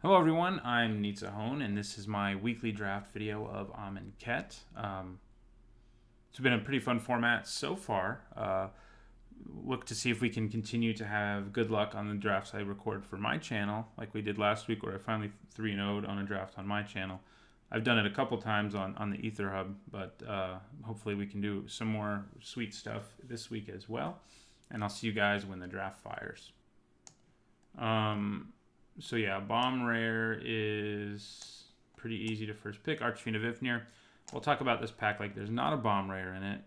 Hello everyone, I'm Nitzahon, and this is my weekly draft video of Amonkhet. It's been a pretty fun format so far. Look to see if we can continue to have good luck on the drafts I record for my channel, like we did last week where I finally 3-0'd on a draft on my channel. I've done it a couple times on the Ether Hub, but hopefully we can do some more sweet stuff this week as well. And I'll see you guys when the draft fires. So yeah, Bomb Rare is pretty easy to first pick. Archfiend of Ifnir. We'll talk about this pack like there's not a Bomb Rare in it,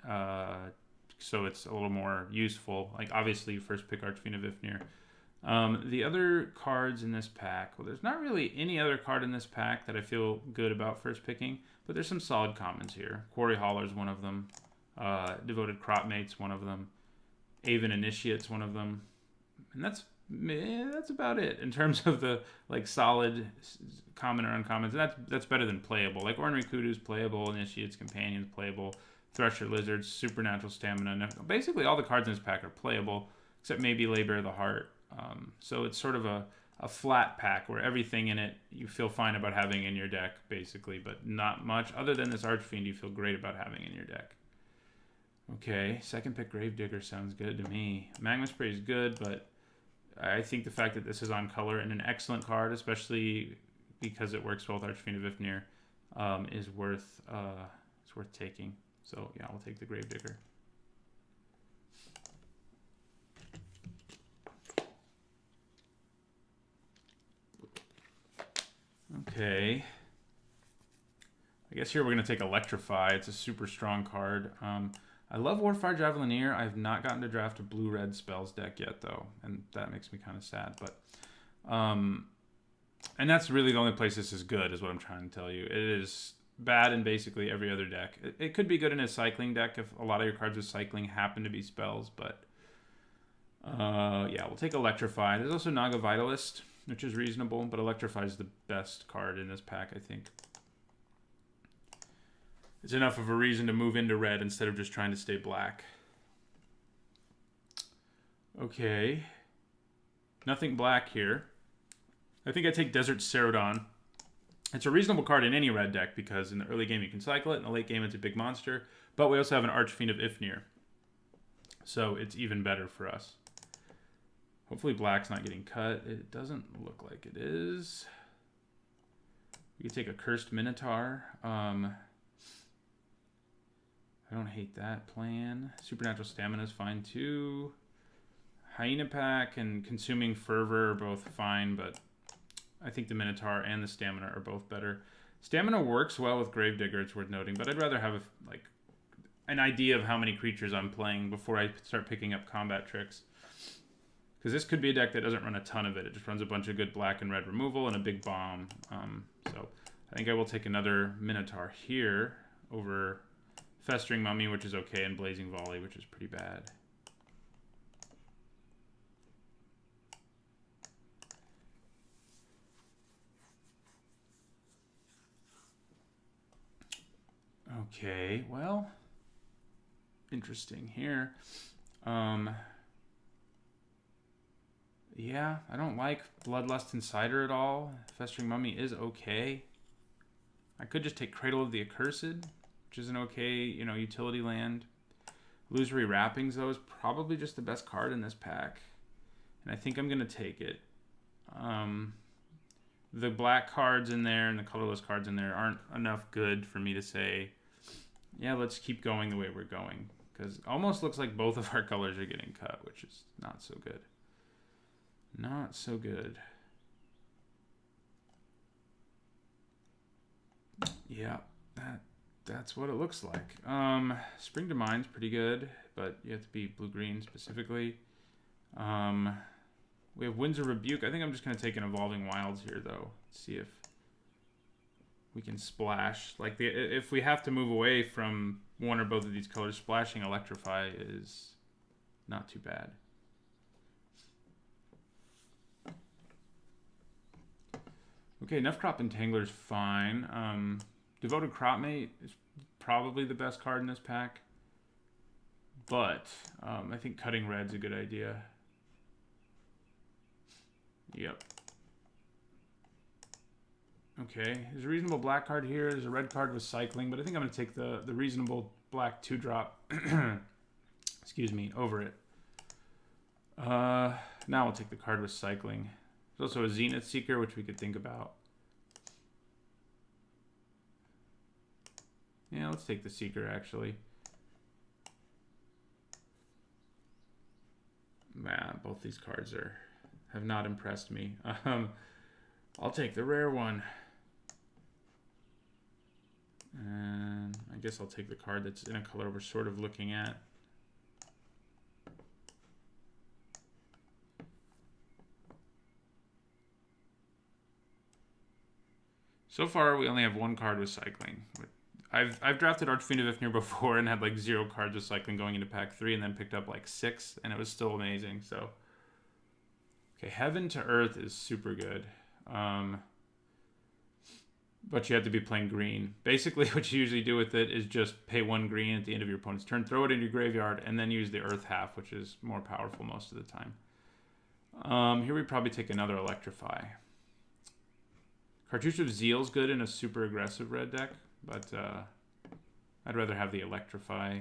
so it's a little more useful. Like obviously you first pick Archfiend of Ifnir. The other cards in this pack, well, there's not really any other card in this pack that I feel good about first picking, but there's some solid commons here. Quarry Hauler's one of them. Devoted Cropmate's one of them. Aven Initiate's one of them. And that's about it in terms of the like solid common or uncommons. That's better than playable. Like Ornery Kudu's playable, Initiate's Companion's playable, Thresher Lizard's Supernatural Stamina. Basically all the cards in this pack are playable, except maybe Labor of the Heart. So it's sort of a flat pack where everything in it you feel fine about having in your deck, basically, but not much. Other than this Archfiend you feel great about having in your deck. Okay, second pick Gravedigger sounds good to me. Magma Spray is good, but I think the fact that this is on color and an excellent card, especially because it works well with Archfiend of Ifnir, is worth taking. So yeah, I'll take the Gravedigger. Okay. I guess here we're going to take Electrify. It's a super strong card. I love Warfire Javelineer. I have not gotten to draft a blue-red spells deck yet, though, and that makes me kind of sad. But, and that's really the only place this is good, is what I'm trying to tell you. It is bad in basically every other deck. It could be good in a cycling deck if a lot of your cards with cycling happen to be spells, but yeah, we'll take Electrify. There's also Naga Vitalist, which is reasonable, but Electrify is the best card in this pack, I think. It's enough of a reason to move into red instead of just trying to stay black. Okay. Nothing black here. I think I take Desert Cerodon. It's a reasonable card in any red deck because in the early game you can cycle it, in the late game it's a big monster, but we also have an Archfiend of Ifnir. So it's even better for us. Hopefully black's not getting cut. It doesn't look like it is. We could take a Cursed Minotaur. I don't hate that plan. Supernatural Stamina is fine too. Hyena Pack and Consuming Fervor are both fine, but I think the Minotaur and the Stamina are both better. Stamina works well with Gravedigger, it's worth noting, but I'd rather have like an idea of how many creatures I'm playing before I start picking up combat tricks. Because this could be a deck that doesn't run a ton of it. It just runs a bunch of good black and red removal and a big bomb. So I think I will take another Minotaur here over Festering Mummy, which is okay, and Blazing Volley, which is pretty bad. Okay, well, interesting here. Yeah, I don't like Bloodlust Insider at all. Festering Mummy is okay. I could just take Cradle of the Accursed, which is an okay, utility land. Illusory Wrappings, though, is probably just the best card in this pack. And I think I'm going to take it. The black cards in there and the colorless cards in there aren't enough good for me to say, yeah, let's keep going the way we're going. Because it almost looks like both of our colors are getting cut, which is not so good. Not so good. Yeah, that's what it looks like. Spring to Mind's pretty good, but you have to be blue-green specifically. We have Winds of Rebuke. I think I'm just going to take an Evolving Wilds here, though. Let's see if we can splash. Like, if we have to move away from one or both of these colors, splashing Electrify is not too bad. Okay, Nefcrop Entangler's fine. Devoted Cropmate is probably the best card in this pack. But I think cutting red's a good idea. Yep. Okay, there's a reasonable black card here. There's a red card with cycling, but I think I'm going to take the reasonable black 2-drop, excuse me, over it. Now we'll take the card with cycling. There's also a Zenith Seeker, which we could think about. Yeah, let's take the Seeker, actually. Man, both these cards have not impressed me. I'll take the rare one. And I guess I'll take the card that's in a color we're sort of looking at. So far, we only have one card with cycling. I've drafted Archfiend of Ifnir before and had like 0 cards with cycling going into pack 3, and then picked up like 6, and it was still amazing. So, okay, Heaven to Earth is super good, but you have to be playing green. Basically, what you usually do with it is just pay 1 green at the end of your opponent's turn, throw it in your graveyard, and then use the Earth half, which is more powerful most of the time. Here we probably take another Electrify. Cartouche of Zeal's good in a super aggressive red deck, but I'd rather have the Electrify.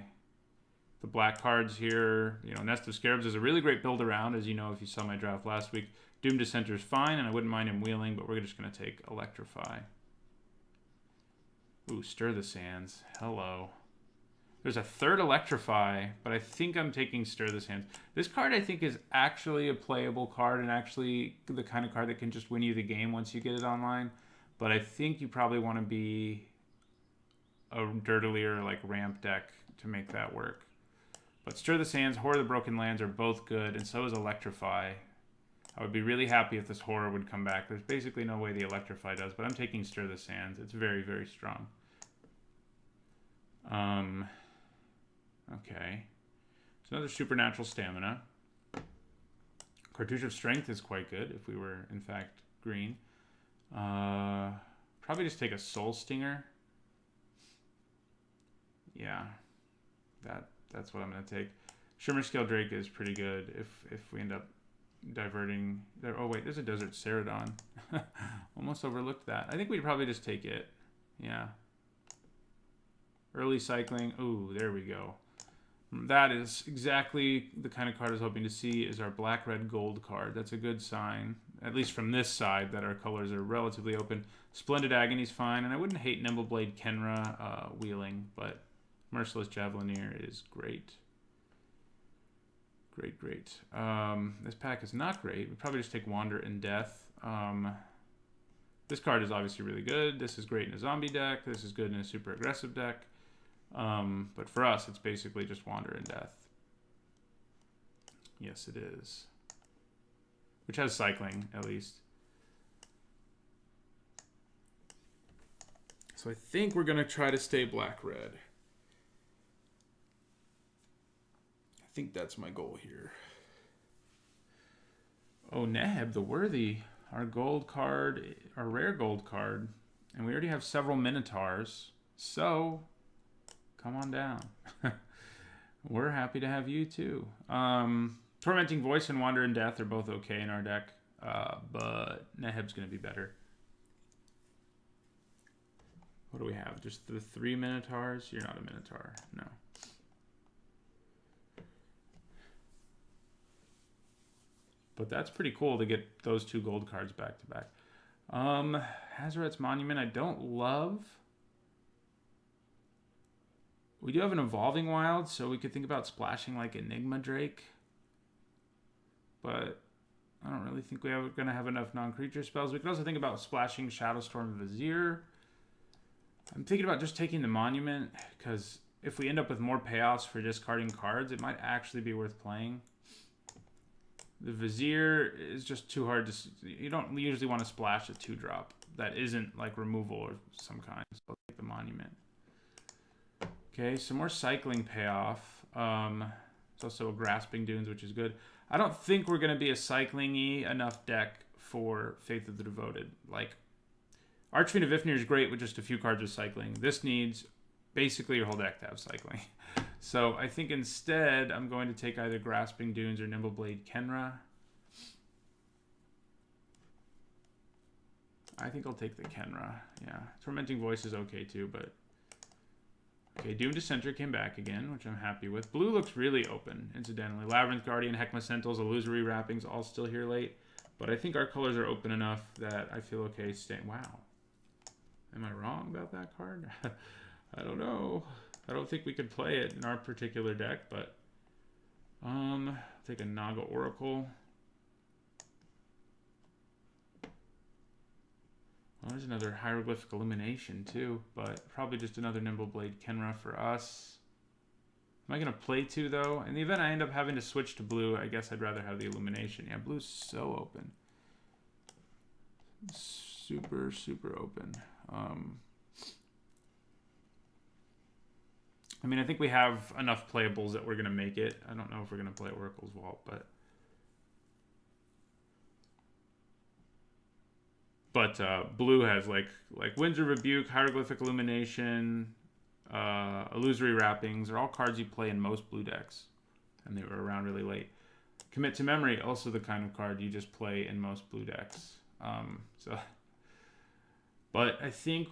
The black cards here, you know, Nest of Scarabs is a really great build around, as you know if you saw my draft last week. Doom Dissenter is fine, and I wouldn't mind him wheeling, but we're just going to take Electrify. Ooh, Stir the Sands. Hello. There's a third Electrify, but I think I'm taking Stir the Sands. This card, I think, is actually a playable card and actually the kind of card that can just win you the game once you get it online. But I think you probably want to be a dirtilier, like, ramp deck to make that work. But Stir the Sands, Horror of the Broken Lands are both good, and so is Electrify. I would be really happy if this Horror would come back. There's basically no way the Electrify does, but I'm taking Stir the Sands. It's very, very strong. Okay. It's another Supernatural Stamina. Cartouche of Strength is quite good if we were, in fact, green. Probably just take a Soul Stinger. Yeah. That's what I'm going to take. Shimmer Scale Drake is pretty good if we end up diverting there. Oh, wait, there's a Desert Ceradon. Almost overlooked that. I think we'd probably just take it. Yeah. Early cycling. Ooh, there we go. That is exactly the kind of card I was hoping to see, is our black-red gold card. That's a good sign, at least from this side, that our colors are relatively open. Splendid Agony's fine, and I wouldn't hate Nimbleblade Kenra wheeling, but Merciless Javelineer is great. Great. This pack is not great. We'd probably just take Wander in Death. This card is obviously really good. This is great in a zombie deck. This is good in a super aggressive deck. But for us, it's basically just Wander in Death. Yes, it is. Which has cycling, at least. So I think we're going to try to stay black-red. I think that's my goal here. Oh, Neheb the Worthy. Our gold card, our rare gold card. And we already have several Minotaurs. So, come on down. We're happy to have you too. Tormenting Voice and Wander in Death are both okay in our deck. But Neheb's going to be better. What do we have? Just the 3 Minotaurs? You're not a Minotaur. No. But that's pretty cool to get those 2 gold cards back to back. Hazoret's Monument I don't love. We do have an Evolving Wild, so we could think about splashing like Enigma Drake. But I don't really think we're going to have enough non-creature spells. We could also think about splashing Shadowstorm Vizier. I'm thinking about just taking the Monument, because if we end up with more payoffs for discarding cards, it might actually be worth playing. The Vizier is just too hard to... You don't usually want to splash a 2-drop that isn't like removal or some kind. So I'll take the Monument. Okay, some more cycling payoff. It's also a Grasping Dunes, which is good. I don't think we're going to be a cycling-y enough deck for Faith of the Devoted. Like, Archfiend of Ifnir is great with just a few cards of cycling. This needs basically your whole deck to have cycling. So I think instead I'm going to take either Grasping Dunes or Nimbleblade Kenra. I think I'll take the Kenra. Yeah, Tormenting Voice is okay too, but... Okay, Doom Dissenter came back again, which I'm happy with. Blue looks really open, incidentally. Labyrinth Guardian, Heckma Sentinels, Illusory Wrappings, all still here late. But I think our colors are open enough that I feel okay staying... Wow. Am I wrong about that card? I don't know. I don't think we could play it in our particular deck, but... I'll take a Naga Oracle. Well, there's another Hieroglyphic Illumination too, but probably just another Nimbleblade Kenra for us. Am I going to play 2 though? In the event I end up having to switch to blue, I guess I'd rather have the Illumination. Yeah, blue's so open. Super, super open. I mean, I think we have enough playables that we're going to make it. I don't know if we're going to play Oracle's Vault, but blue has like Winds of Rebuke, Hieroglyphic Illumination, Illusory Wrappings are all cards you play in most blue decks, and they were around really late. Commit to Memory, also the kind of card you just play in most blue decks. But I think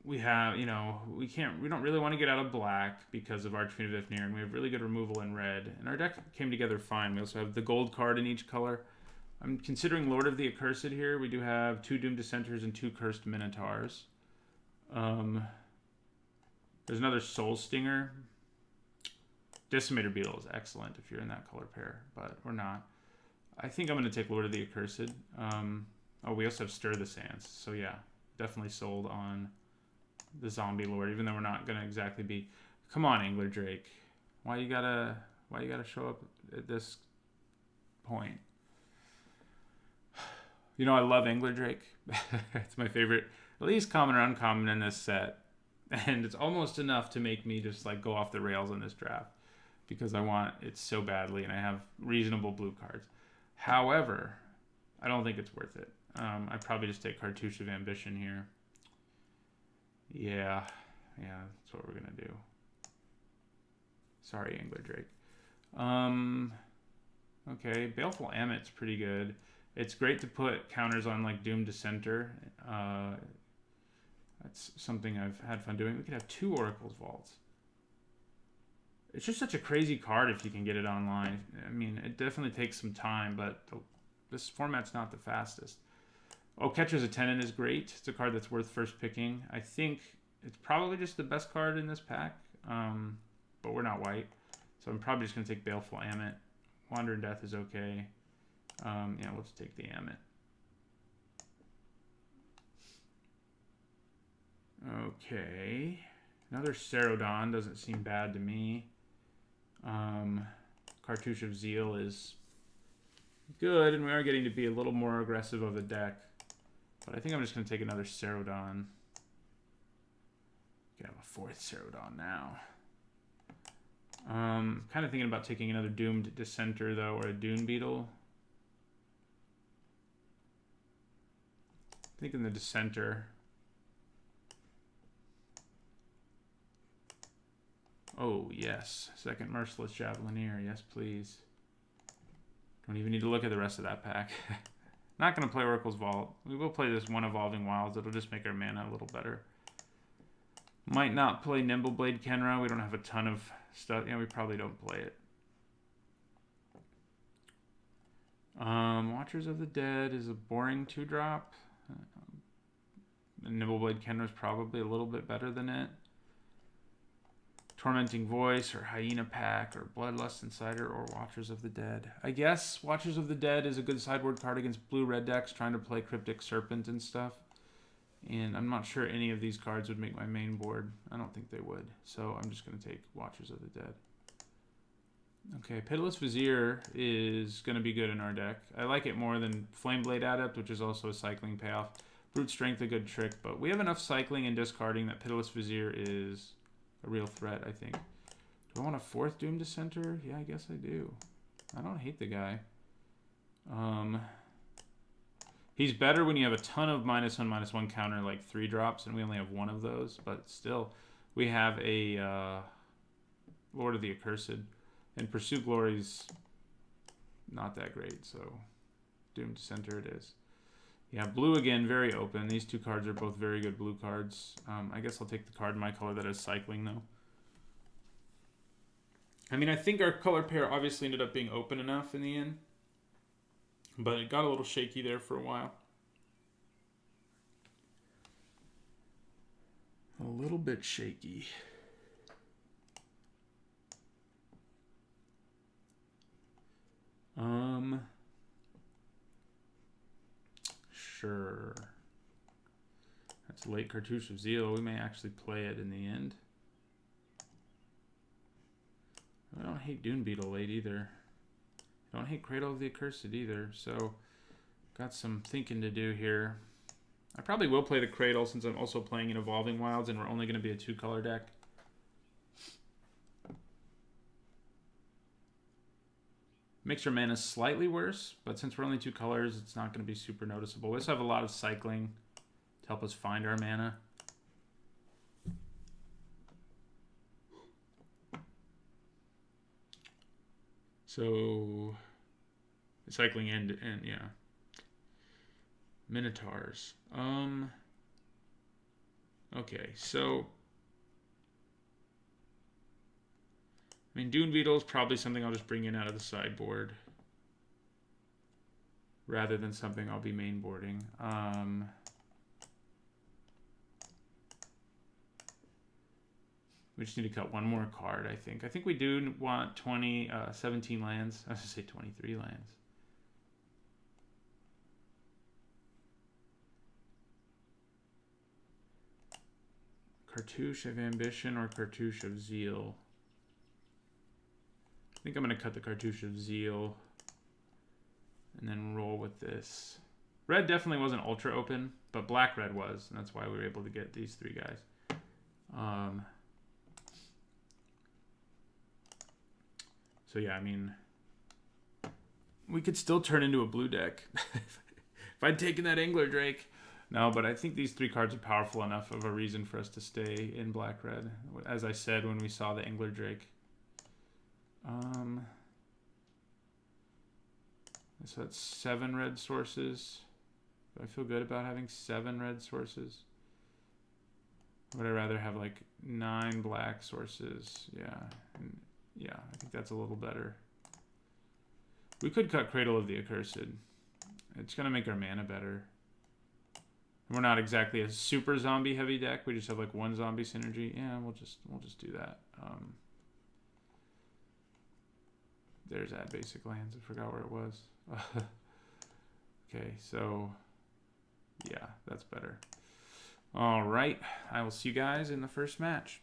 we have, you know, we don't really want to get out of black because of Archfiend of Ifnir, and we have really good removal in red, and our deck came together fine. We also have the gold card in each color. I'm considering Lord of the Accursed here. We do have 2 Doom Dissenters and 2 Cursed Minotaurs. There's another Soul Stinger. Decimator Beetle is excellent if you're in that color pair, but we're not. I think I'm going to take Lord of the Accursed. Oh, we also have Stir the Sands. So yeah, definitely sold on the Zombie Lord, even though we're not going to exactly be... Come on, Angler Drake. Why you gotta show up at this point? You know, I love Angler Drake. It's my favorite, at least common or uncommon in this set. And it's almost enough to make me just like go off the rails on this draft because I want it so badly and I have reasonable blue cards. However, I don't think it's worth it. I'd probably just take Cartouche of Ambition here. Yeah, that's what we're going to do. Sorry, Angler Drake. Okay, Baleful Amit's pretty good. It's great to put counters on like Doom Dissenter. That's something I've had fun doing. We could have 2 Oracle's Vaults. It's just such a crazy card if you can get it online. I mean, it definitely takes some time, but this format's not the fastest. Oh, Catcher's Attendant is great. It's a card that's worth first picking. I think it's probably just the best card in this pack, but we're not white. So I'm probably just going to take Baleful Amit. Wandering Death is okay. Yeah, let's take the Amit. Okay. Another Cerodon doesn't seem bad to me. Cartouche of Zeal is good, and we are getting to be a little more aggressive of the deck. But I think I'm just going to take another Cerodon. We can have a 4th Cerodon now. Kind of thinking about taking another Doomed Dissenter, though, or a Dune Beetle. Thinking the Dissenter. Oh, yes. Second Merciless Javelineer. Yes, please. Don't even need to look at the rest of that pack. Not going to play Oracle's Vault. We will play this 1 Evolving Wilds. It'll just make our mana a little better. Might not play Nimbleblade Kenra. We don't have a ton of stuff. Yeah, we probably don't play it. Watchers of the Dead is a boring 2-drop. Nimbleblade Kenra is probably a little bit better than it. Tormenting Voice or Hyena Pack or Bloodlust Insider or Watchers of the Dead. I guess Watchers of the Dead is a good sideboard card against blue-red decks trying to play Cryptic Serpent and stuff. And I'm not sure any of these cards would make my main board. I don't think they would. So I'm just going to take Watchers of the Dead. Okay, Pitiless Vizier is going to be good in our deck. I like it more than Flameblade Adept, which is also a cycling payoff. Brute Strength, a good trick, but we have enough cycling and discarding that Pitiless Vizier is a real threat, I think. Do I want a 4th Doom Dissenter? Yeah, I guess I do. I don't hate the guy. He's better when you have a ton of -1/-1 counter, like 3-drops, and we only have 1 of those, but still, we have a Lord of the Accursed, and Pursue Glory's not that great, so Doom Dissenter it is. Yeah, blue again, very open. These two cards are both very good blue cards. I guess I'll take the card in my color that is cycling, though. I mean, I think our color pair obviously ended up being open enough in the end. But it got a little shaky there for a while. A little bit shaky. Sure. That's a late Cartouche of Zeal. We may actually play it in the end. I don't hate Dune Beetle late either. I don't hate Cradle of the Accursed either. So, got some thinking to do here. I probably will play the Cradle since I'm also playing in Evolving Wilds and we're only going to be a 2-color deck. Makes your mana slightly worse, but since we're only 2 colors, it's not going to be super noticeable. We also have a lot of cycling to help us find our mana. So, cycling and yeah. Minotaurs. Okay, so I mean, Dune Beetle is probably something I'll just bring in out of the sideboard rather than something I'll be mainboarding. We just need to cut one more card, I think. I think we do want 17 lands. I was going to say 23 lands. Cartouche of Ambition or Cartouche of Zeal? I think I'm going to cut the Cartouche of Zeal and then roll with this. Red definitely wasn't ultra open, but black-red was, and that's why we were able to get these 3 guys. So yeah, I mean, we could still turn into a blue deck if I'd taken that Angler Drake. No, but I think these 3 cards are powerful enough of a reason for us to stay in black-red, as I said when we saw the Angler Drake. So that's 7 red sources. Do I feel good about having 7 red sources? Would I rather have like 9 black sources? Yeah. Yeah, I think that's a little better. We could cut Cradle of the Accursed. It's going to make our mana better. We're not exactly a super zombie heavy deck. We just have like 1 zombie synergy. Yeah, we'll just do that. There's Add Basic Lands. I forgot where it was. Okay, so yeah, that's better. All right, I will see you guys in the first match.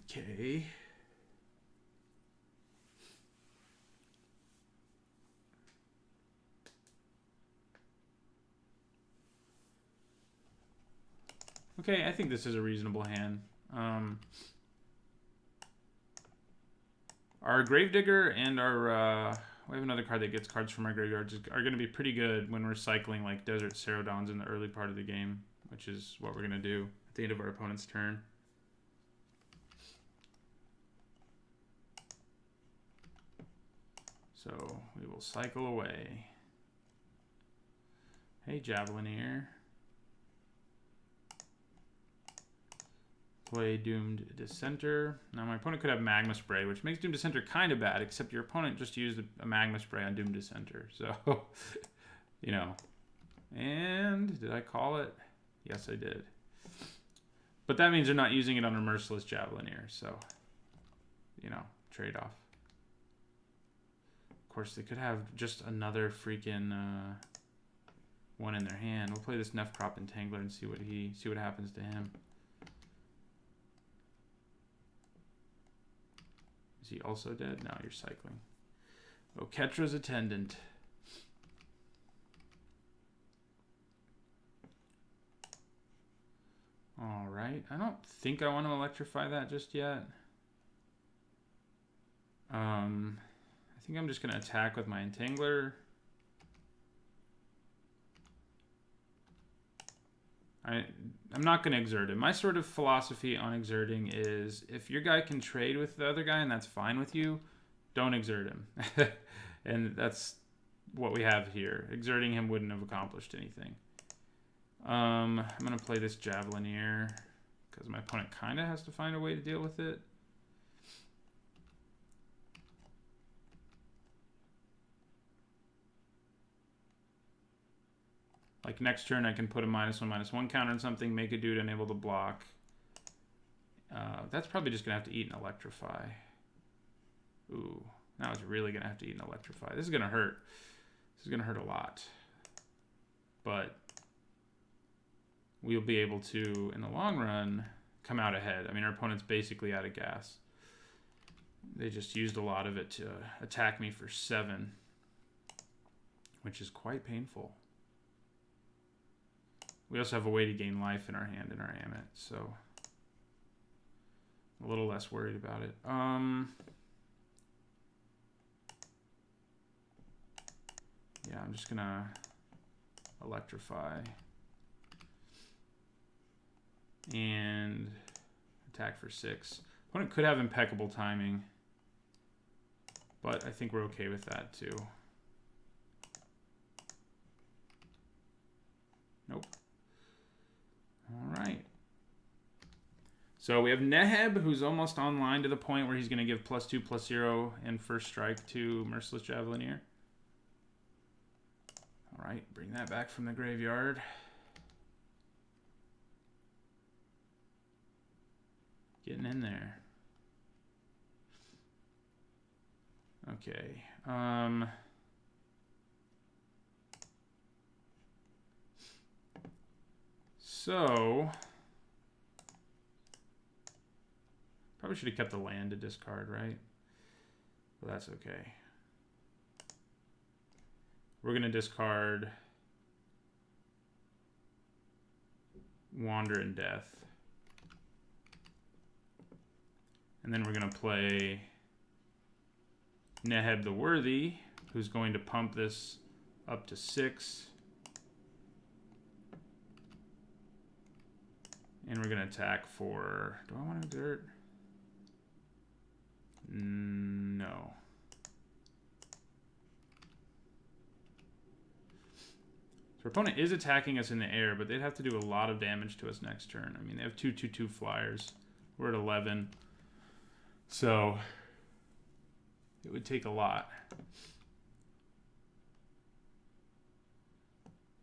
Okay. Okay, I think this is a reasonable hand. Our Gravedigger and our we have another card that gets cards from our graveyards are going to be pretty good when we're cycling like Desert Cerodons in the early part of the game, which is what we're going to do at the end of our opponent's turn. So we will cycle away. Hey, Javelineer. Play Doomed Dissenter. Now my opponent could have Magma Spray, which makes Doomed Dissenter kind of bad, except your opponent just used a Magma Spray on Doomed Dissenter. So, you know. And did I call it? Yes, I did. But that means they're not using it on a Merciless Javelineer, so, you know, trade-off. Of course, they could have just another freaking one in their hand. We'll play this Nefcrop Entangler and see what happens to him. Is he also dead? No, you're cycling. Oh, Ketra's Attendant. All right. I don't think I want to electrify that just yet. I think I'm just going to attack with my Entangler. I'm not going to exert it. My sort of philosophy on exerting is if your guy can trade with the other guy and that's fine with you, don't exert him. And that's what we have here. Exerting him wouldn't have accomplished anything. I'm going to play this Javelineer because my opponent kind of has to find a way to deal with it. Like next turn, I can put a -1/-1 counter on something, make a dude unable to block. That's probably just going to have to eat an Electrify. Ooh, now it's really going to have to eat an Electrify. This is going to hurt. This is going to hurt a lot. But we'll be able to, in the long run, come out ahead. I mean, our opponent's basically out of gas. They just used a lot of it to attack me for 7, which is quite painful. We also have a way to gain life in our hand in our Amonkhet, so I'm a little less worried about it. Yeah, I'm just gonna Electrify and attack for 6. Opponent could have impeccable timing, but I think we're okay with that too. Nope. All right. So we have Neheb, who's almost online to the point where he's going to give +2/+0 and first strike to Merciless Javelineer. All right, bring that back from the graveyard. Getting in there. Okay. So probably should have kept the land to discard, right? But that's okay. We're going to discard Wander and Death. And then we're going to play Neheb the Worthy, who's going to pump this up to 6. And we're going to attack for... Do I want to exert? No. So our opponent is attacking us in the air, but they'd have to do a lot of damage to us next turn. I mean, they have 2/2/2 flyers. We're at 11. So it would take a lot.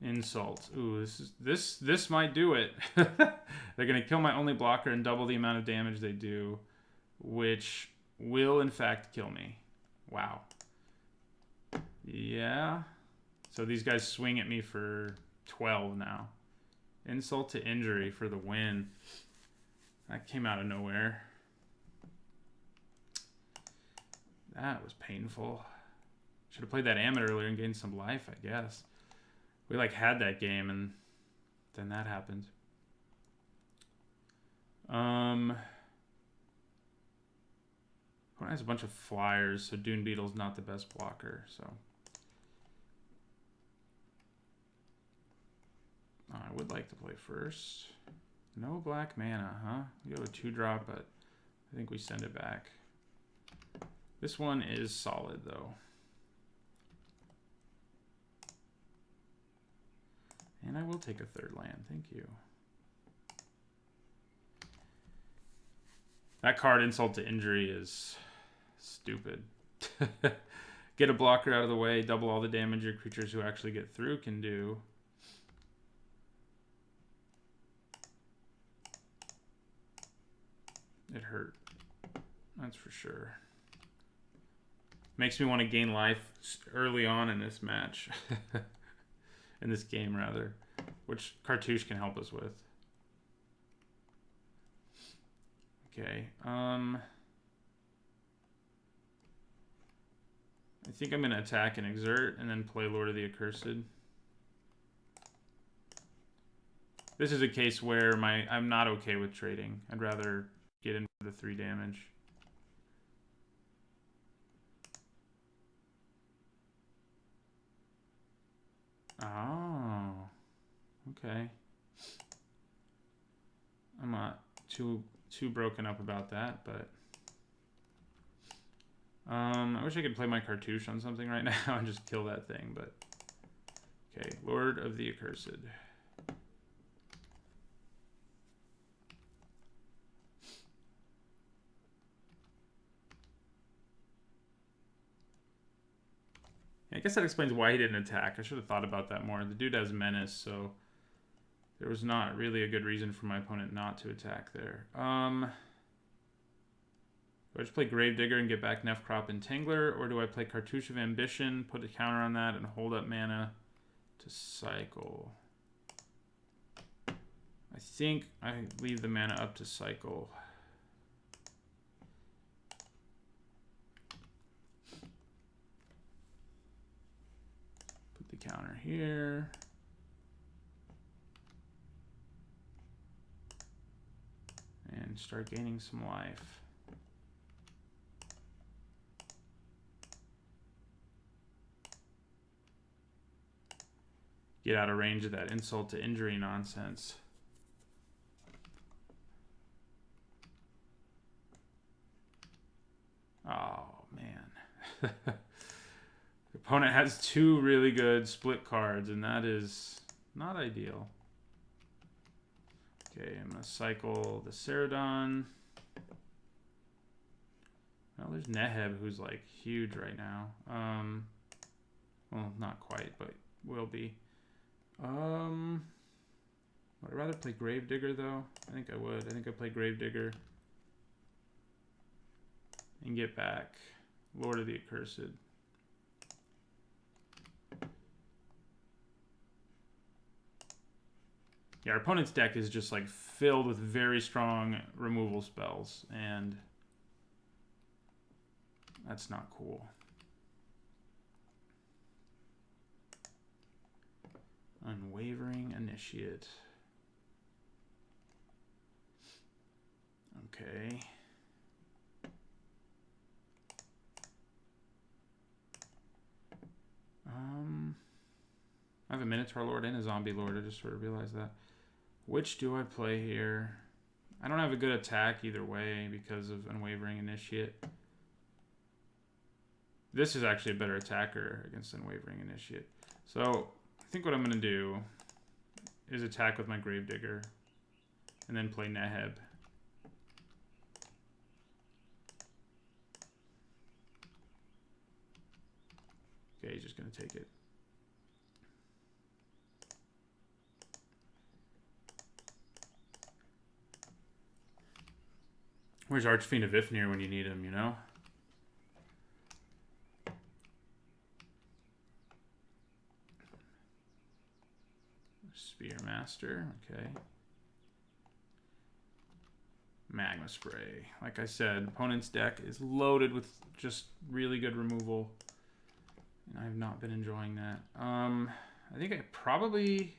Insult. Ooh, this might do it. They're gonna kill my only blocker and double the amount of damage they do, which will in fact kill me. Wow. Yeah. So these guys swing at me for 12 now. Insult to injury for the win. That came out of nowhere. That was painful. Should have played that Amonkhet earlier and gained some life, I guess. We like had that game and then that happened. Opponent has a bunch of flyers, so Dune Beetle's not the best blocker, so. I would like to play first. No black mana, huh? We have a 2-drop, but I think we send it back. This one is solid, though. And I will take a 3rd land, thank you. That card, Insult to Injury, is stupid. Get a blocker out of the way, double all the damage your creatures who actually get through can do. It hurt, that's for sure. Makes me want to gain life early on in this match. In this game, rather. Which Cartouche can help us with. Okay. I think I'm going to attack and exert and then play Lord of the Accursed. This is a case where I'm not okay with trading. I'd rather get in for the 3 damage. Oh, okay. I'm not too broken up about that, but I wish I could play my cartouche on something right now and just kill that thing, but... Okay, Lord of the Accursed. I guess that explains why he didn't attack. I should have thought about that more. The dude has Menace, so there was not really a good reason for my opponent not to attack there. Do I just play Gravedigger and get back Nefcrop and Tingler, or do I play Cartouche of Ambition, put a counter on that, and hold up mana to cycle? I think I leave the mana up to cycle. Put the counter here. And start gaining some life. Get out of range of that insult to injury nonsense. Oh, man. The opponent has 2 really good split cards, and that is not ideal. Okay, I'm going to cycle the Ceradon. Well, there's Neheb, who's, like, huge right now. Well, not quite, but will be. Would I rather play Gravedigger, though? I think I would. I think I'd play Gravedigger. And get back Lord of the Accursed. Yeah, our opponent's deck is just like filled with very strong removal spells, and that's not cool. Unwavering Initiate. Okay. I have a Minotaur Lord and a Zombie Lord. I just sort of realized that. Which do I play here? I don't have a good attack either way because of Unwavering Initiate. This is actually a better attacker against Unwavering Initiate. So I think what I'm going to do is attack with my Gravedigger and then play Neheb. Okay, he's just going to take it. Where's Archfiend of Ifnir when you need him, you know? Spearmaster, okay. Magma Spray. Like I said, opponent's deck is loaded with just really good removal. And I have not been enjoying that. I think I probably...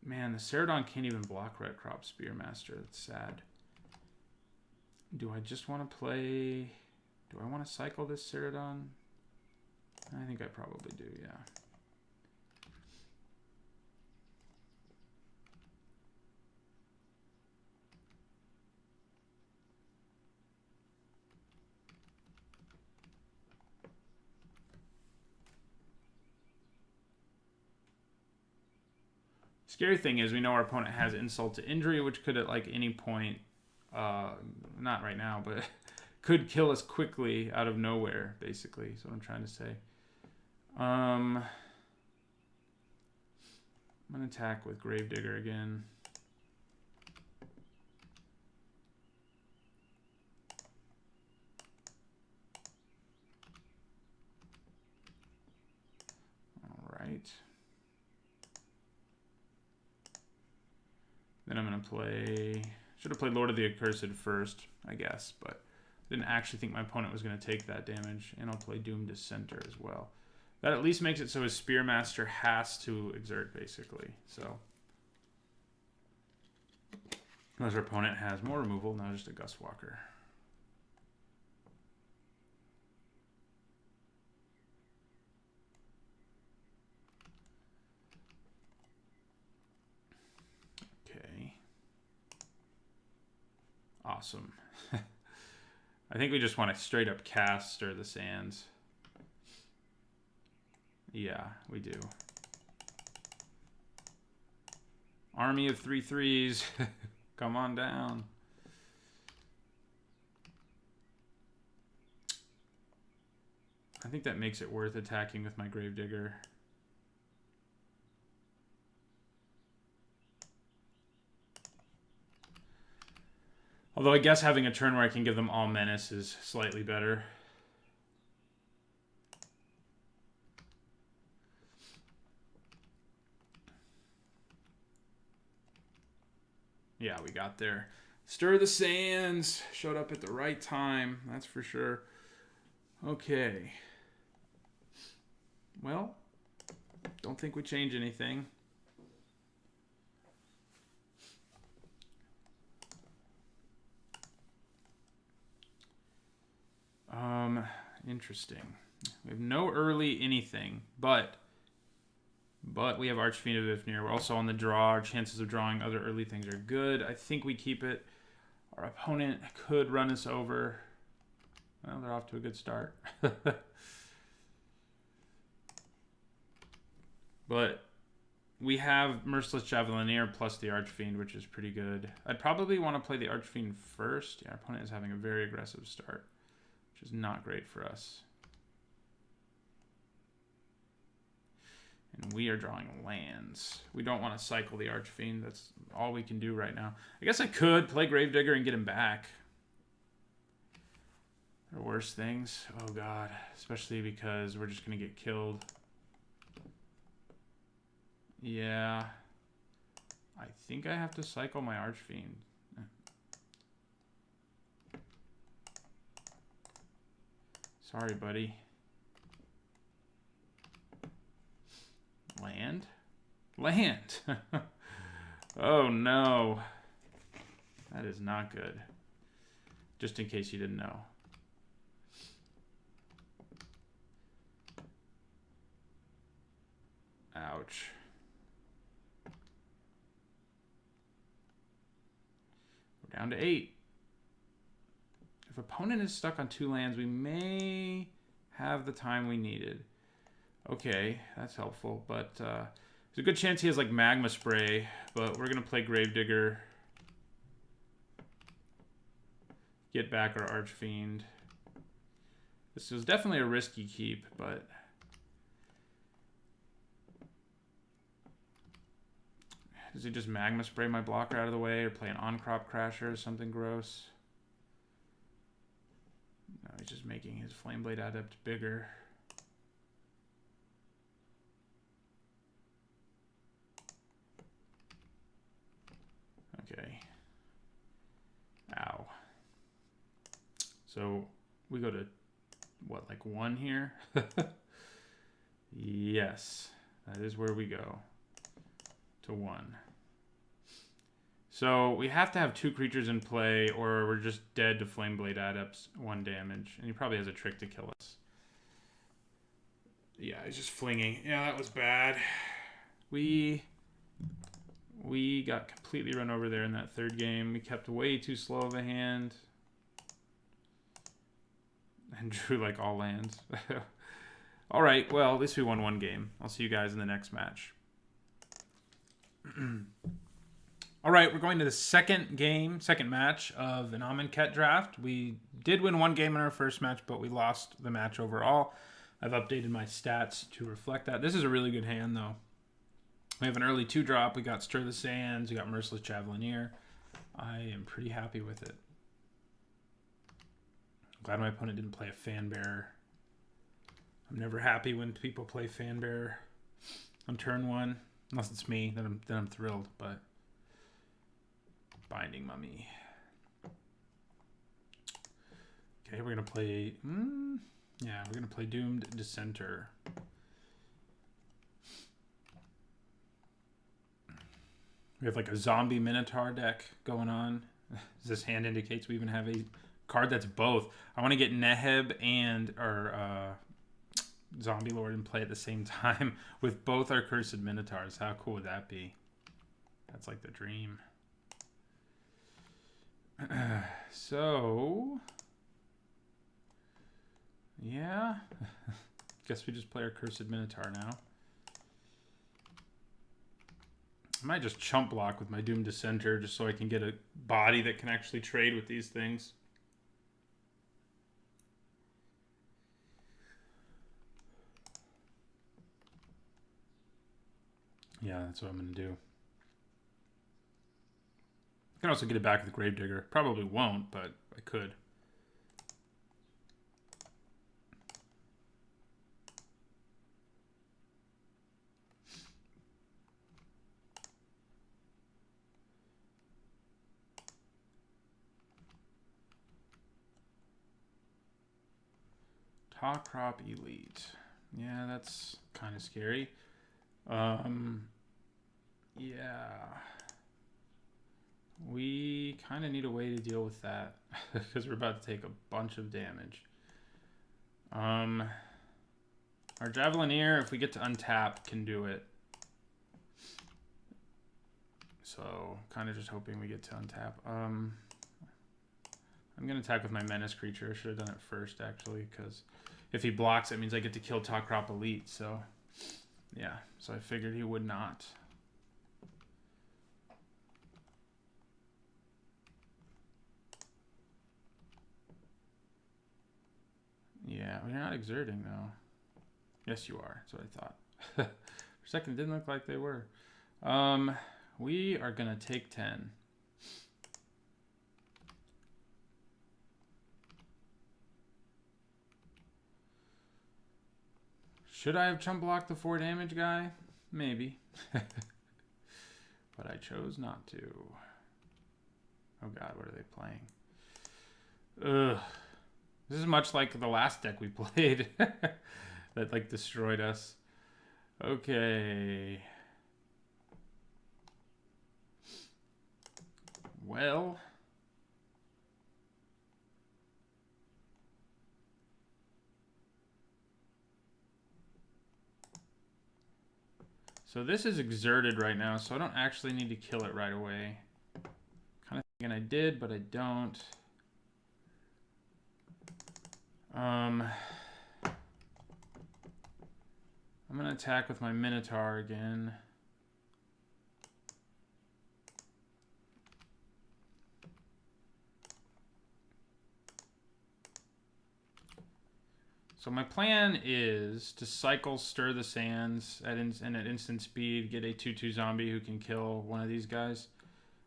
Man, the Ceradon can't even block Red Crop Spearmaster. That's sad. Do I just want to play... Do I want to cycle this Ceradon? I think I probably do, yeah. Scary thing is we know our opponent has Insult to Injury, which could at like any point, not right now, but could kill us quickly out of nowhere, basically, is what I'm trying to say. I'm going to attack with Gravedigger again. All right. Then I'm going to play... Should have played Lord of the Accursed first, I guess, but didn't actually think my opponent was going to take that damage. And I'll play Doom Dissenter as well. That at least makes it so his Spearmaster has to exert, basically. So, unless our opponent has more removal, now just a Gustwalker. Okay. Awesome. I think we just want to straight up cast Stir the Sands. Yeah, we do. Army of 3/3s. Come on down. I think that makes it worth attacking with my Gravedigger. Although I guess having a turn where I can give them all menace is slightly better. Yeah, we got there. Stir the Sands. Showed up at the right time. That's for sure. Okay. Well, don't think we change anything. Interesting. We have no early anything, but we have Archfiend of Ifnir. We're also on the draw. Our chances of drawing other early things are good. I think we keep it. Our opponent could run us over. Well, they're off to a good start. But we have Merciless Javelineer plus the Archfiend, which is pretty good. I'd probably want to play the Archfiend first. Yeah, our opponent is having a very aggressive start, which is not great for us. And we are drawing lands. We don't want to cycle the Archfiend. That's all we can do right now. I guess I could play Gravedigger and get him back. There are worse things. Oh, God. Especially because we're just going to get killed. Yeah. I think I have to cycle my Archfiend. Sorry, buddy. Land? Land! Oh, no. That is not good. Just in case you didn't know. Ouch. We're down to 8. If opponent is stuck on 2 lands, we may have the time we needed. Okay, that's helpful, but there's a good chance he has like Magma Spray, but we're gonna play Gravedigger. Get back our Archfiend. This is definitely a risky keep, but does he just Magma Spray my blocker out of the way or play an on-crop Crasher or something gross? No, he's just making his Flameblade Adept bigger. Okay. Ow. So we go to, what, like 1 here? Yes, that is where we go. To 1. So we have to have 2 creatures in play or we're just dead to Flameblade Adepts 1 damage. And he probably has a trick to kill us. Yeah, he's just flinging. Yeah, that was bad. We got completely run over there in that 3rd game. We kept way too slow of a hand. And drew like all lands. All right, well, at least we won 1 game. I'll see you guys in the next match. All right, we're going to the second match of an Amonkhet Draft. We did win 1 game in our first match, but we lost the match overall. I've updated my stats to reflect that. This is a really good hand, though. We have an early 2-drop. We got Stir the Sands. We got Merciless Javelineer. I am pretty happy with it. I'm glad my opponent didn't play a Fan Bearer. I'm never happy when people play Fan Bearer on turn 1. Unless it's me, then I'm thrilled, but Binding Mummy. Okay, we're gonna play yeah, we're gonna play Doomed Dissenter. We have like a zombie Minotaur deck going on. This hand indicates we even have a card that's both. I want to get Neheb and our Zombie Lord in play at the same time with both our Cursed Minotaurs. How cool would that be? That's like the dream. So Yeah. Guess we just play our Cursed Minotaur now. I might just chump block with my Doom Dissenter just so I can get a body that can actually trade with these things. Yeah, that's what I'm going to do. I can also get it back with the Gravedigger. Probably won't, but I could. Top Crop Elite. Yeah, that's kind of scary. Yeah. We kind of need a way to deal with that because we're about to take a bunch of damage. Our Javelineer, if we get to untap, can do it. So, kind of just hoping we get to untap. I'm going to attack with my Menace creature. I should have done it first, actually, because if he blocks, it means I get to kill Top Crop Elite. So, yeah. So I figured he would not. Yeah, well, you're not exerting, though. Yes, you are. That's what I thought. For a second, it didn't look like they were. We are going to take 10. Should I have chump blocked the 4 damage guy? Maybe. But I chose not to. Oh god, what are they playing? Ugh. This is much like the last deck we played. That like destroyed us. Okay. Well. So this is exerted right now, so I don't actually need to kill it right away. Kind of thinking I did, but I don't. I'm going to attack with my Minotaur again. So my plan is to cycle Stir the Sands and at instant speed get a 2/2 zombie who can kill one of these guys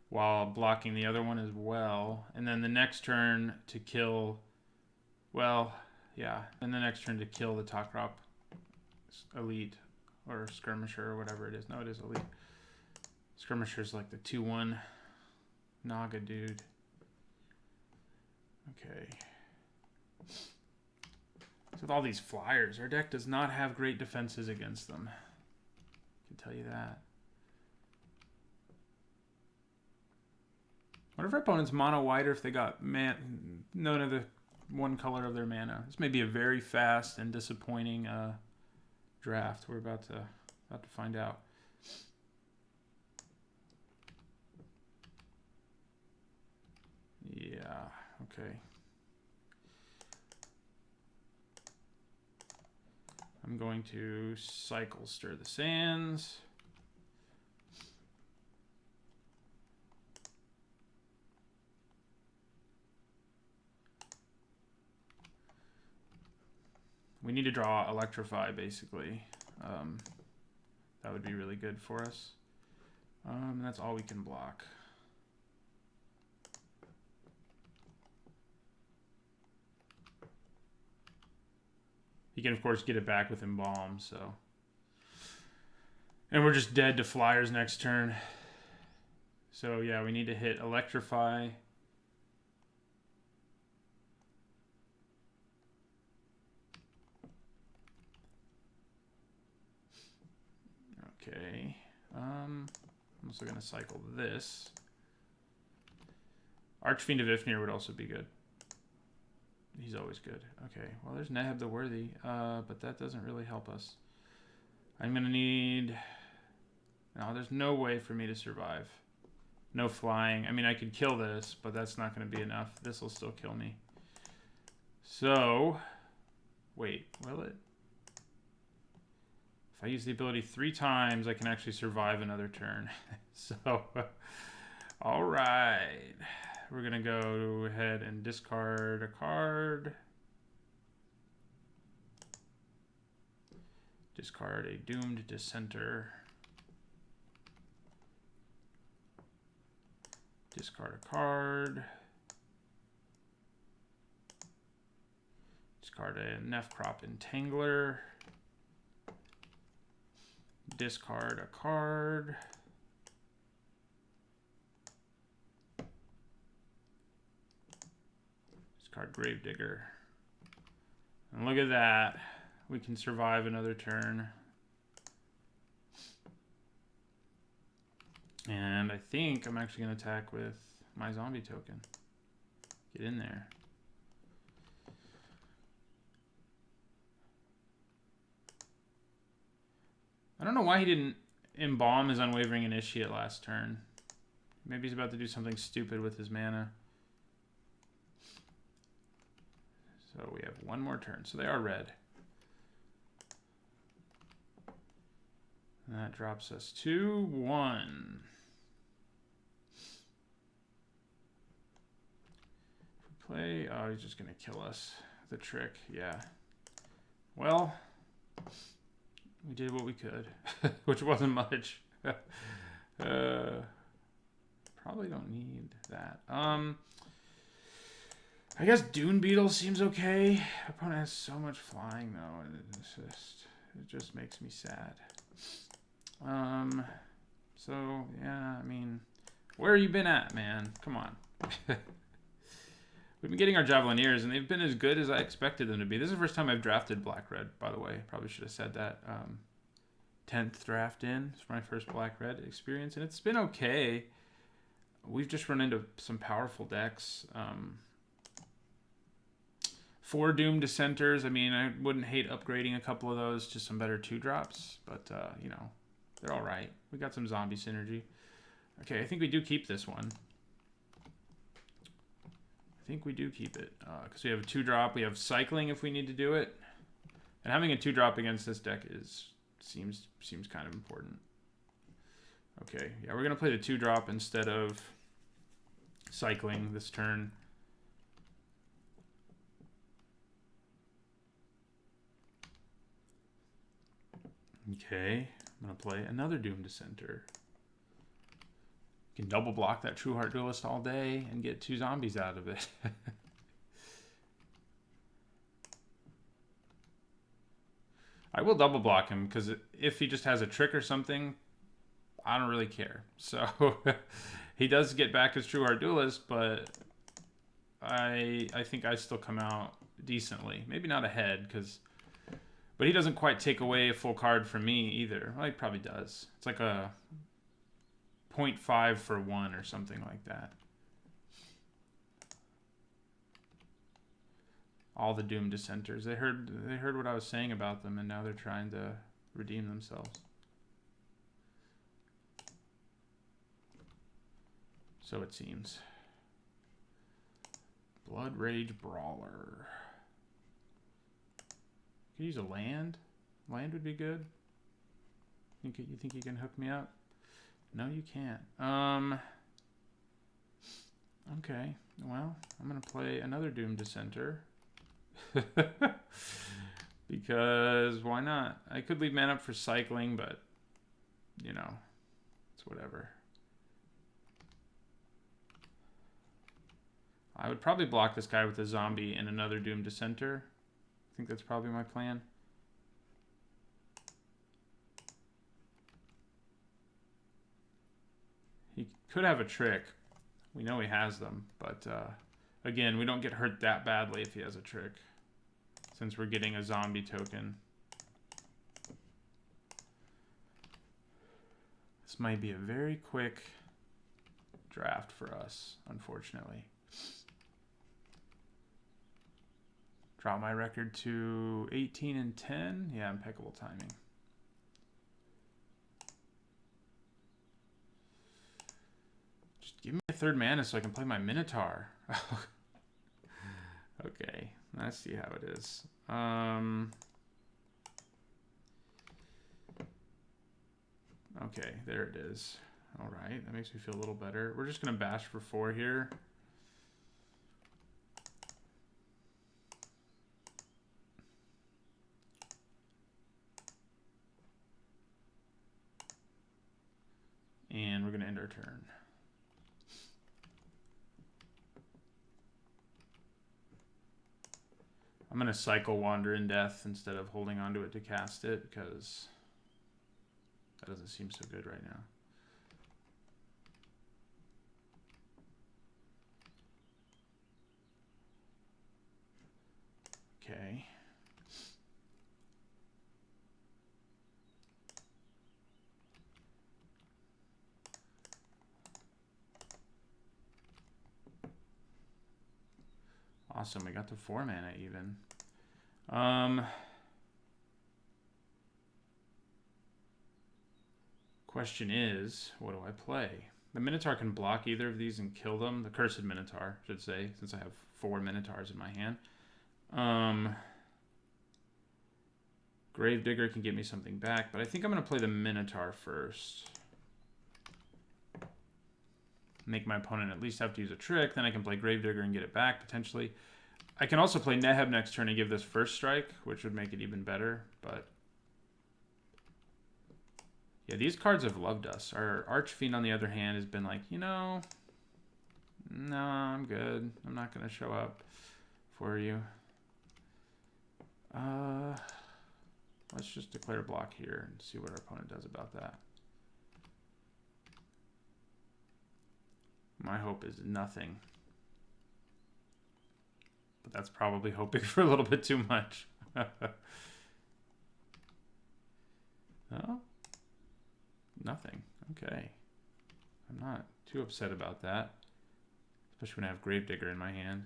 while blocking the other one as well. And then the next turn to kill, well, yeah, and the next turn to kill the Top Crop Elite or Skirmisher or whatever it is. No, it is Elite. Skirmisher's like the 2/1 Naga dude. Okay. So with all these flyers, our deck does not have great defenses against them. I can tell you that. What if our opponent's mono white or if they got none of the one color of their mana? This may be a very fast and disappointing draft. We're about to find out. Yeah, okay. I'm going to cycle Stir the Sands. We need to draw Electrify, basically. That would be really good for us. That's all we can block. You can, of course, get it back with Embalm, so. And we're just dead to flyers next turn. So, yeah, we need to hit Electrify. Okay. I'm also going to cycle this. Archfiend of Ifnir would also be good. He's always good. Okay, well, there's Neheb the Worthy, but that doesn't really help us. I'm going to need... No, there's no way for me to survive. No flying. I mean, I could kill this, but that's not going to be enough. This will still kill me. So, Wait, will it? If I use the ability 3 times, I can actually survive another turn. So, all right. We're going to go ahead and discard a card. Discard a Doomed Dissenter. Discard a card. Discard a Nefcrop Entangler. Discard a card. Discard Gravedigger. And look at that. We can survive another turn. And I think I'm actually going to attack with my zombie token. Get in there. I don't know why he didn't embalm his Unwavering Initiate last turn. Maybe he's about to do something stupid with his mana. So we have one more turn. So they are red. And that drops us to 1. If we play... Oh, he's just going to kill us. The trick, yeah. Well... We did what we could, which wasn't much. Probably don't need that. I guess Dune Beetle seems okay. Opponent has so much flying though, and it just makes me sad. So yeah, I mean, where you been at, man? Come on. We've been getting our Javelineers, and they've been as good as I expected them to be. This is the first time I've drafted Black-Red, by the way. Probably should have said that. 10th draft in. It's my first Black-Red experience, and it's been okay. We've just run into some powerful decks. 4 Doom Dissenters. I mean, I wouldn't hate upgrading a couple of those to some better 2-drops, but, you know, they're all right. We got some zombie synergy. Okay, I think we do keep this one. I think we do keep it because we have a 2-drop. We have cycling if we need to do it, and having a 2-drop against this deck seems kind of important. Okay, yeah, we're gonna play the 2-drop instead of cycling this turn. Okay, I'm gonna play another Doom Dissenter. You can double block that True Heart Duelist all day and get 2 zombies out of it. I will double block him because if he just has a trick or something, I don't really care. So he does get back his True Heart Duelist, but I think I still come out decently. Maybe not ahead, but he doesn't quite take away a full card from me either. Well, he probably does. It's like a 0.5 for 1 or something like that. All the Doom Dissenters. They heard what I was saying about them, and now they're trying to redeem themselves. So it seems. Blood Rage Brawler. Could use a land. Land would be good. You think you can hook me up? No, you can't. Okay. Well, I'm gonna play another Doom Dissenter. Because why not? I could leave mana up for cycling, but you know, it's whatever. I would probably block this guy with a zombie and another Doom Dissenter. I think that's probably my plan. He could have a trick. We know he has them, but again, we don't get hurt that badly if he has a trick, since we're getting a zombie token. This might be a very quick draft for us, unfortunately. Drop my record to 18-10. Yeah, impeccable timing. Just give me a 3rd mana so I can play my Minotaur. Okay, Let's see how it is. Okay, there it is. All right, that makes me feel a little better. We're just gonna bash for 4 here. And we're gonna end our turn. I'm gonna cycle Wander in Death instead of holding onto it to cast it, because that doesn't seem so good right now. Okay. Awesome, we got to 4 mana even. Question is, what do I play? The Minotaur can block either of these and kill them. The Cursed Minotaur, I should say, since I have 4 Minotaurs in my hand. Gravedigger can get me something back, but I think I'm going to play the Minotaur first. Make my opponent at least have to use a trick, then I can play Gravedigger and get it back, potentially. I can also play Neheb next turn and give this first strike, which would make it even better, but... yeah, these cards have loved us. Our Archfiend, on the other hand, has been like, you know, no, I'm good. I'm not going to show up for you. Let's just declare block here and see what our opponent does about that. My hope is nothing. But that's probably hoping for a little bit too much. Oh? Nothing. Okay. I'm not too upset about that. Especially when I have Gravedigger in my hand.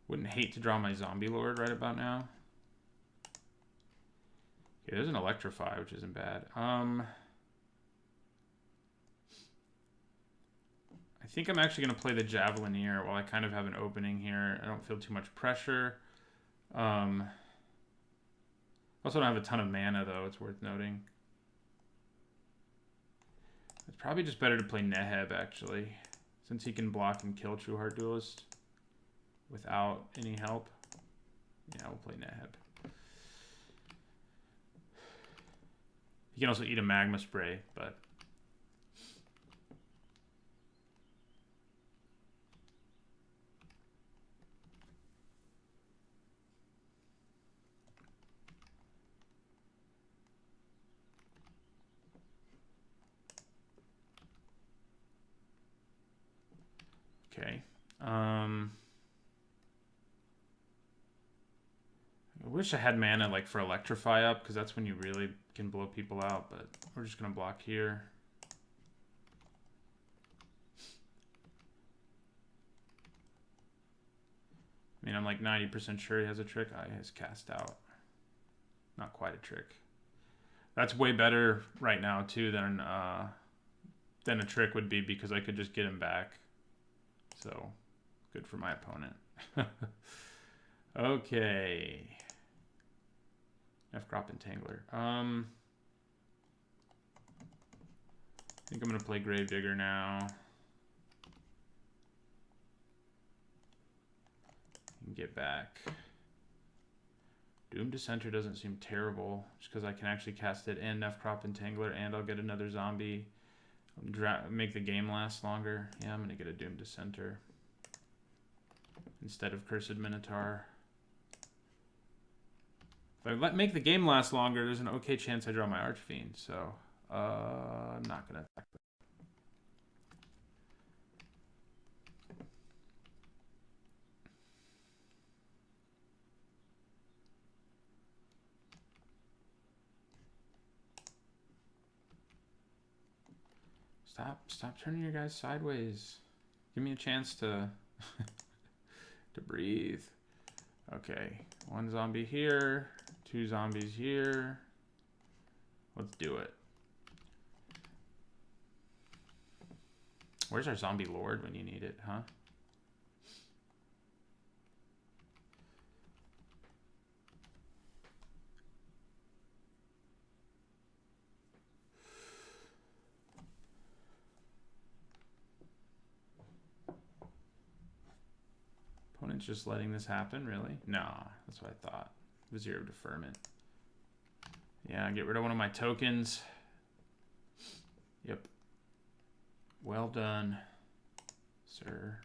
Wouldn't hate to draw my Zombie Lord right about now. Okay, there's an Electrify, which isn't bad. I think I'm actually going to play the Javelineer while I kind of have an opening here. I don't feel too much pressure. Also don't have a ton of mana, though. It's worth noting. It's probably just better to play Neheb, actually, since he can block and kill True Heart Duelist without any help. Yeah, we'll play Neheb. He can also eat a Magma Spray, but... okay. I wish I had mana like for Electrify up, because that's when you really can blow people out, but we're just going to block here. I mean, I'm like 90% sure he has a trick. He has cast out. Not quite a trick. That's way better right now, too, than a trick would be, because I could just get him back. So, good for my opponent. Okay. F-Crop Entangler. I think I'm going to play Gravedigger now. And get back. Doom Dissenter doesn't seem terrible, just because I can actually cast it and F-Crop Entangler, and I'll get another zombie. Make the game last longer. Yeah, I'm going to get a Doom Dissenter instead of Cursed Minotaur. If I make the game last longer, there's an okay chance I draw my Archfiend, so I'm not going to attack that. Stop turning your guys sideways. Give me a chance to to breathe. Okay, 1 zombie here, 2 zombies here. Let's do it. Where's our Zombie Lord when you need it, huh? opponent's just letting this happen, really? Nah, that's what I thought. Vizier of Deferment. Yeah, get rid of one of my tokens. Yep. Well done, sir.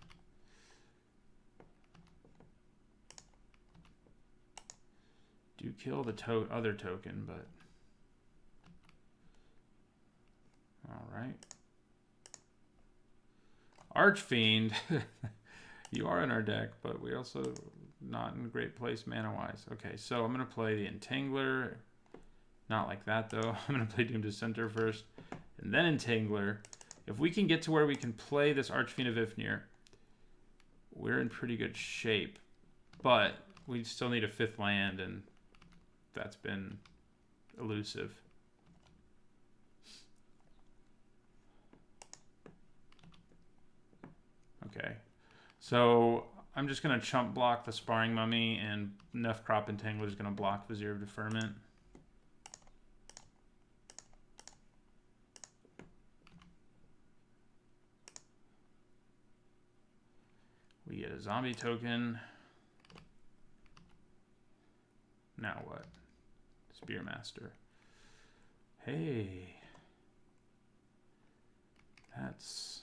Do kill the other token, but... Alright. Archfiend. You are in our deck, but we also not in a great place mana-wise. Okay, so I'm going to play the Entangler. Not like that, though. I'm going to play Doom to Center first, and then Entangler. If we can get to where we can play this Archfiend of Ifnir, we're in pretty good shape. But we still need a 5th land, and that's been elusive. Okay. So I'm just going to chump block the Sparring Mummy, and Neff Crop Entangler is going to block Vizier of Deferment. We get a zombie token. Now what? Spearmaster. Hey. That's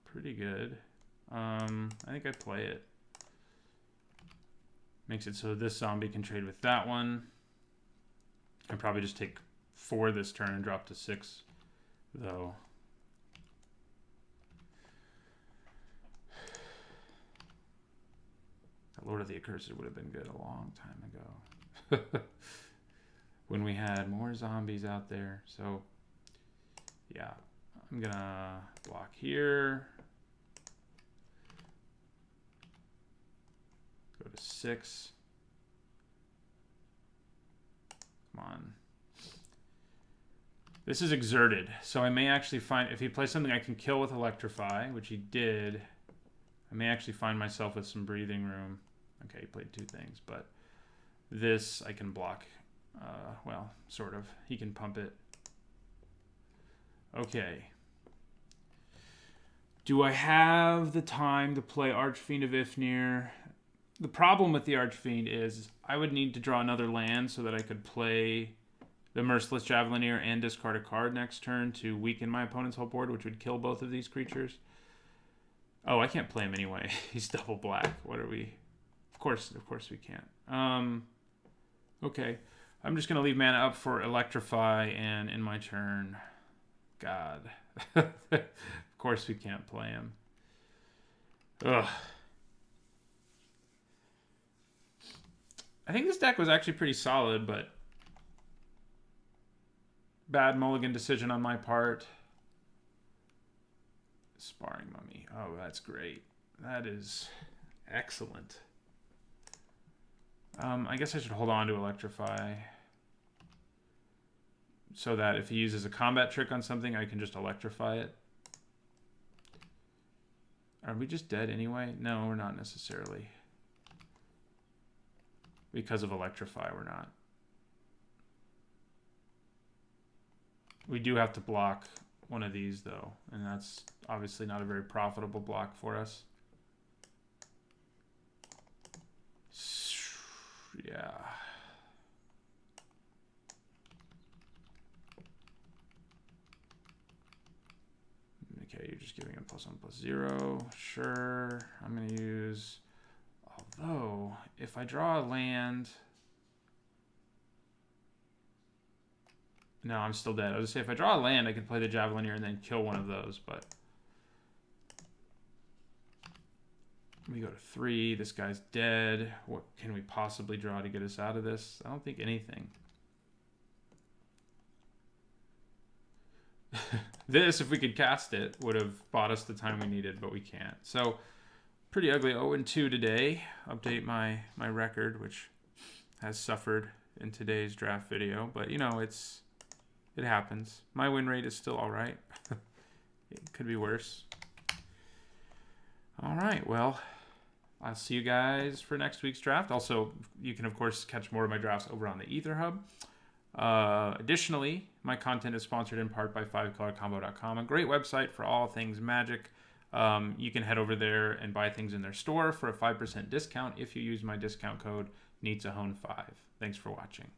pretty good. I think I play it. Makes it so this zombie can trade with that one. I'd probably just take 4 this turn and drop to 6, though. Lord of the Accursed would have been good a long time ago. When we had more zombies out there. So, yeah. I'm going to block here. Go to 6. Come on. This is exerted. So I may actually find, if he plays something I can kill with Electrify, which he did, I may actually find myself with some breathing room. Okay, he played 2 things, but this I can block. Well, sort of. He can pump it. Okay. Do I have the time to play Archfiend of Ifnir? The problem with the Archfiend is I would need to draw another land so that I could play the Merciless Javelineer and discard a card next turn to weaken my opponent's whole board, which would kill both of these creatures. Oh, I can't play him anyway. He's double black. What are we... Of course we can't. Okay. I'm just going to leave mana up for Electrify, and in my turn... God. Of course we can't play him. Ugh. I think this deck was actually pretty solid, but... Bad mulligan decision on my part. Sparring Mummy. Oh, that's great. That is excellent. I guess I should hold on to Electrify so that if he uses a combat trick on something, I can just Electrify it. Are we just dead anyway? No, we're not necessarily. Because of Electrify, we're not. We do have to block one of these, though, and that's obviously not a very profitable block for us. Yeah. Okay, you're just giving him +1/+0. Sure. I'm going to use... Although, if I draw a land... No, I'm still dead. I was going to say, if I draw a land, I could play the Javelineer and then kill one of those, but... We go to 3. This guy's dead. What can we possibly draw to get us out of this? I don't think anything. This, if we could cast it, would have bought us the time we needed, but we can't. So, pretty ugly 0-2 today. Update my record, which has suffered in today's draft video. But, you know, it happens. My win rate is still all right. It could be worse. All right, well... I'll see you guys for next week's draft. Also, you can, of course, catch more of my drafts over on the Ether Hub. Additionally, my content is sponsored in part by 5colorcombo.com, a great website for all things Magic. You can head over there and buy things in their store for a 5% discount if you use my discount code NeedsAHone5. Thanks for watching.